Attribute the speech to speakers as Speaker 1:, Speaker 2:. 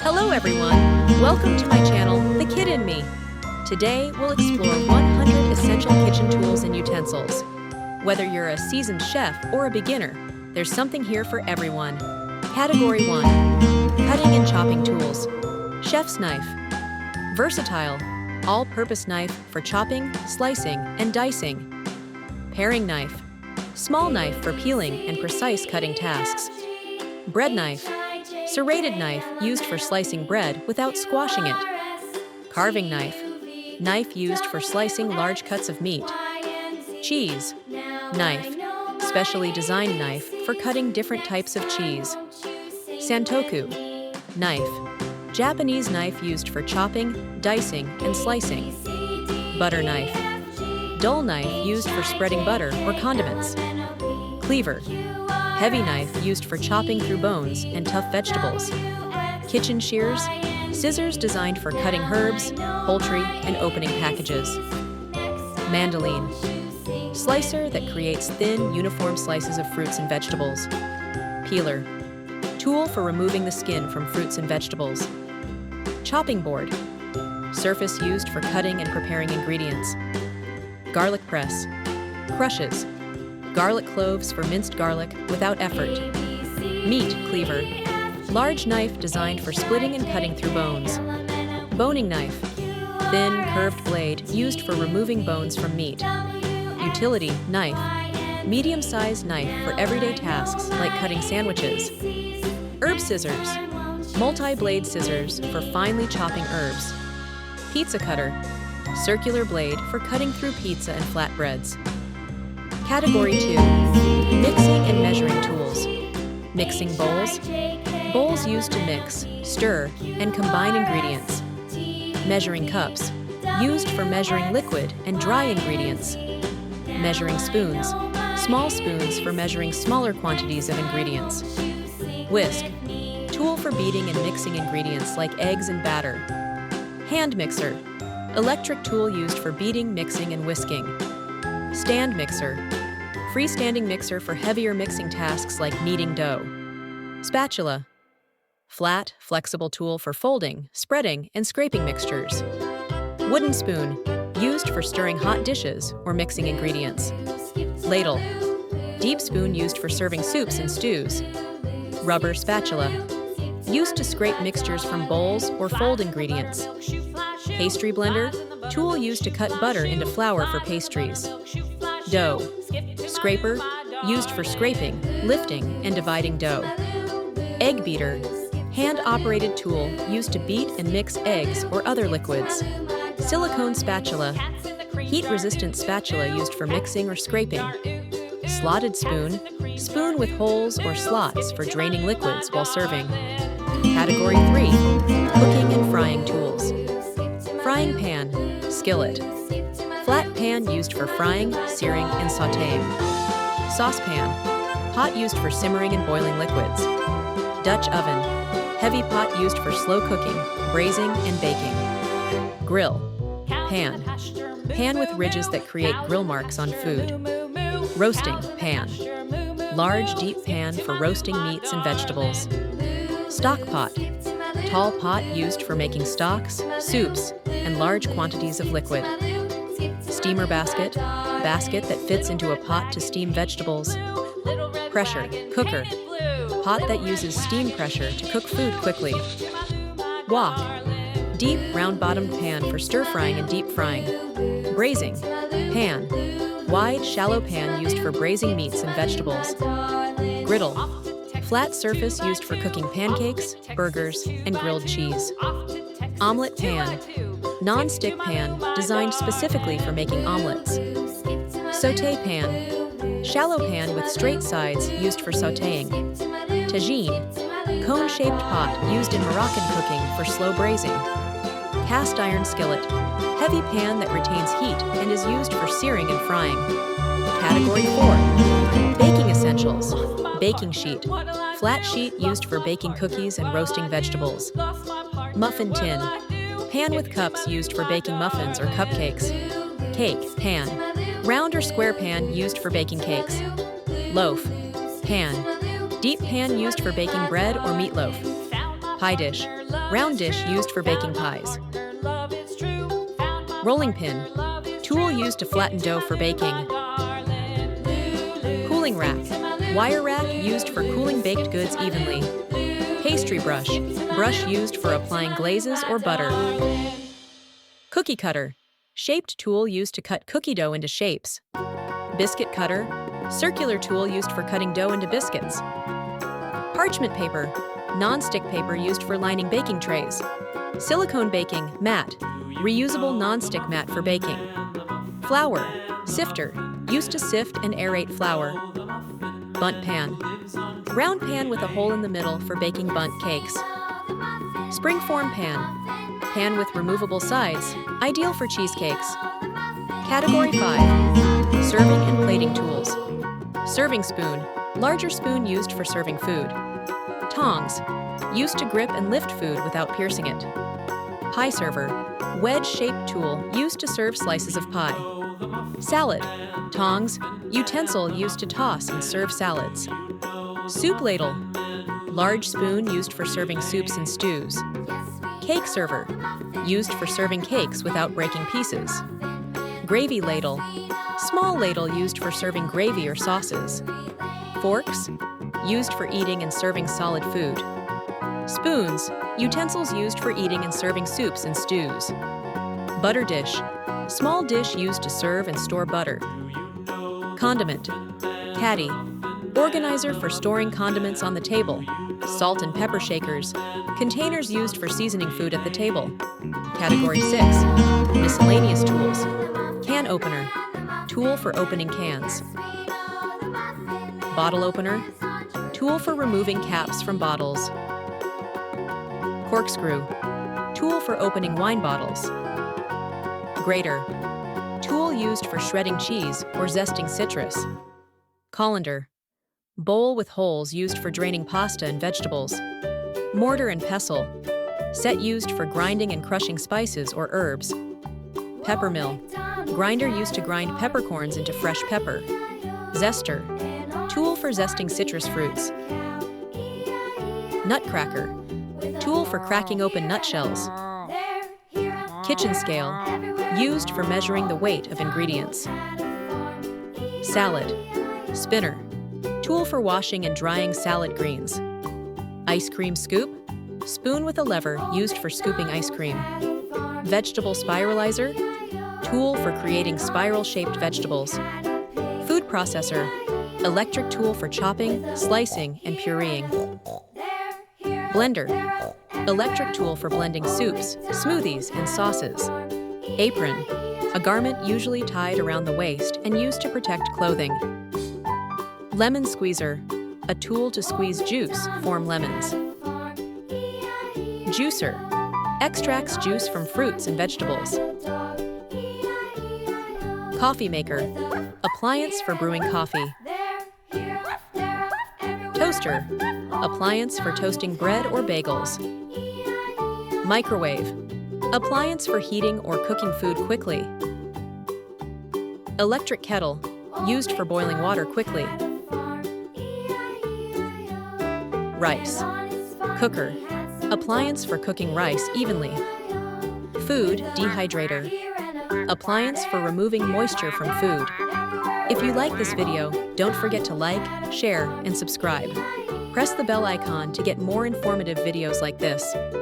Speaker 1: Hello everyone! Welcome to my channel, The Kid in Me. Today we'll explore 100 essential kitchen tools and utensils. Whether you're a seasoned chef or a beginner, there's something here for everyone. Category 1. Cutting and chopping tools. Chef's knife. Versatile, all-purpose knife for chopping, slicing, and dicing. Paring knife. Small knife for peeling and precise cutting tasks. Bread knife. Serrated knife used for slicing bread without squashing it. Carving knife. Knife used for slicing large cuts of meat. Cheese. Knife. Specially designed knife for cutting different types of cheese. Santoku. Knife. Japanese knife used for chopping, dicing, and slicing. Butter knife. Dull knife used for spreading butter or condiments. Cleaver. Heavy knife used for chopping through bones and tough vegetables. Kitchen shears. Scissors designed for cutting herbs, poultry, and opening packages. Mandoline. Slicer that creates thin, uniform slices of fruits and vegetables. Peeler. Tool for removing the skin from fruits and vegetables. Chopping board. Surface used for cutting and preparing ingredients. Garlic press. Crushes. Garlic cloves for minced garlic without effort. Meat cleaver. Large knife designed for splitting and cutting through bones. Boning knife. Thin, curved blade used for removing bones from meat. Utility knife. Medium-sized knife for everyday tasks like cutting sandwiches. Herb scissors. Multi-blade scissors for finely chopping herbs. Pizza cutter. Circular blade for cutting through pizza and flatbreads. Category 2. Mixing and measuring tools. Mixing bowls. Bowls used to mix, stir, and combine ingredients. Measuring cups. Used for measuring liquid and dry ingredients. Measuring spoons. Small spoons for measuring smaller quantities of ingredients. Whisk. Tool for beating and mixing ingredients like eggs and batter. Hand mixer. Electric tool used for beating, mixing, and whisking. Stand mixer. Freestanding mixer for heavier mixing tasks like kneading dough. Spatula. Flat, flexible tool for folding, spreading, and scraping mixtures. Wooden spoon. Used for stirring hot dishes or mixing ingredients. Ladle. Deep spoon used for serving soups and stews. Rubber spatula. Used to scrape mixtures from bowls or fold ingredients. Pastry blender. Tool used to cut butter into flour for pastries. Dough. Scraper. Used for scraping, lifting, and dividing dough. Egg beater. Hand-operated tool used to beat and mix eggs or other liquids. Silicone spatula. Heat-resistant spatula used for mixing or scraping. Slotted spoon. Spoon with holes or slots for draining liquids while serving. Category 3. Cooking and frying tools. Frying pan. Skillet. Flat pan used for frying, searing, and sautéing. Saucepan. Pot used for simmering and boiling liquids. Dutch oven. Heavy pot used for slow cooking, braising, and baking. Grill. Pan. Pan with ridges that create grill marks on food. Roasting pan. Large, deep pan for roasting meats and vegetables. Stock pot. Tall pot used for making stocks, soups, and large quantities of liquid. Steamer basket. Basket that fits into a pot to steam vegetables. Pressure cooker. Pot that uses steam pressure to cook food quickly. Wok. Deep, round-bottomed pan for stir-frying and deep frying. Braising. Pan. Wide, shallow pan used for braising meats and vegetables. Griddle. Flat surface used for cooking pancakes, burgers, and grilled cheese. Omelet pan. Non-stick pan designed specifically for making omelets. Sauté pan. Shallow pan with straight sides used for sautéing. Tagine. Cone-shaped pot used in Moroccan cooking for slow braising. Cast iron skillet. Heavy pan that retains heat and is used for searing and frying. Category 4. Baking essentials. Baking sheet. Flat sheet used for baking cookies and roasting vegetables. Muffin tin. Pan with cups used for baking muffins or cupcakes. Cake pan. Round or square pan used for baking cakes. Loaf. Pan. Deep pan used for baking bread or meatloaf. Pie dish. Round dish used for baking pies. Rolling pin, tool used to flatten dough for baking. Cooling rack, wire rack used for cooling baked goods evenly. Pastry brush, brush used for applying glazes or butter. Cookie cutter, shaped tool used to cut cookie dough into shapes. Biscuit cutter, circular tool used for cutting dough into biscuits. Parchment paper, non-stick paper used for lining baking trays. Silicone baking mat, reusable non-stick mat for baking. Flour, sifter, used to sift and aerate flour. Bundt pan, round pan with a hole in the middle for baking bundt cakes. Springform pan, pan with removable sides, ideal for cheesecakes. Category 5, serving and plating tools. Serving spoon, larger spoon used for serving food. Tongs, used to grip and lift food without piercing it. Pie server, wedge-shaped tool used to serve slices of pie. Salad, tongs, utensil used to toss and serve salads. Soup ladle, large spoon used for serving soups and stews. Cake server, used for serving cakes without breaking pieces. Gravy ladle, small ladle used for serving gravy or sauces. Forks, used for eating and serving solid food. Spoons, utensils used for eating and serving soups and stews. Butter dish, small dish used to serve and store butter. Condiment, caddy, organizer for storing condiments on the table. Salt and pepper shakers, containers used for seasoning food at the table. Category 6, miscellaneous tools. Can opener, tool for opening cans. Bottle opener, tool for removing caps from bottles. Corkscrew, tool for opening wine bottles. Grater, tool used for shredding cheese or zesting citrus. Colander, bowl with holes used for draining pasta and vegetables. Mortar and pestle, set used for grinding and crushing spices or herbs. Pepper mill, grinder used to grind peppercorns into fresh pepper. Zester, tool for zesting citrus fruits. Nutcracker, tool for cracking open nutshells. Kitchen scale, used for measuring the weight of ingredients. Salad, spinner, tool for washing and drying salad greens. Ice cream scoop, spoon with a lever used for scooping ice cream. Vegetable spiralizer, tool for creating spiral-shaped vegetables. Food processor, electric tool for chopping, slicing, and pureeing. Blender, electric tool for blending soups, smoothies, and sauces. Apron, a garment usually tied around the waist and used to protect clothing. Lemon squeezer, a tool to squeeze juice, form lemons. Juicer, extracts juice from fruits and vegetables. Coffee maker, appliance for brewing coffee. Toaster, appliance for toasting bread or bagels. Microwave, appliance for heating or cooking food quickly. Electric kettle, used for boiling water quickly. Rice, cooker, appliance for cooking rice evenly. Food dehydrator, appliance for removing moisture from food. If you like this video, don't forget to like, share, and subscribe. Press the bell icon to get more informative videos like this.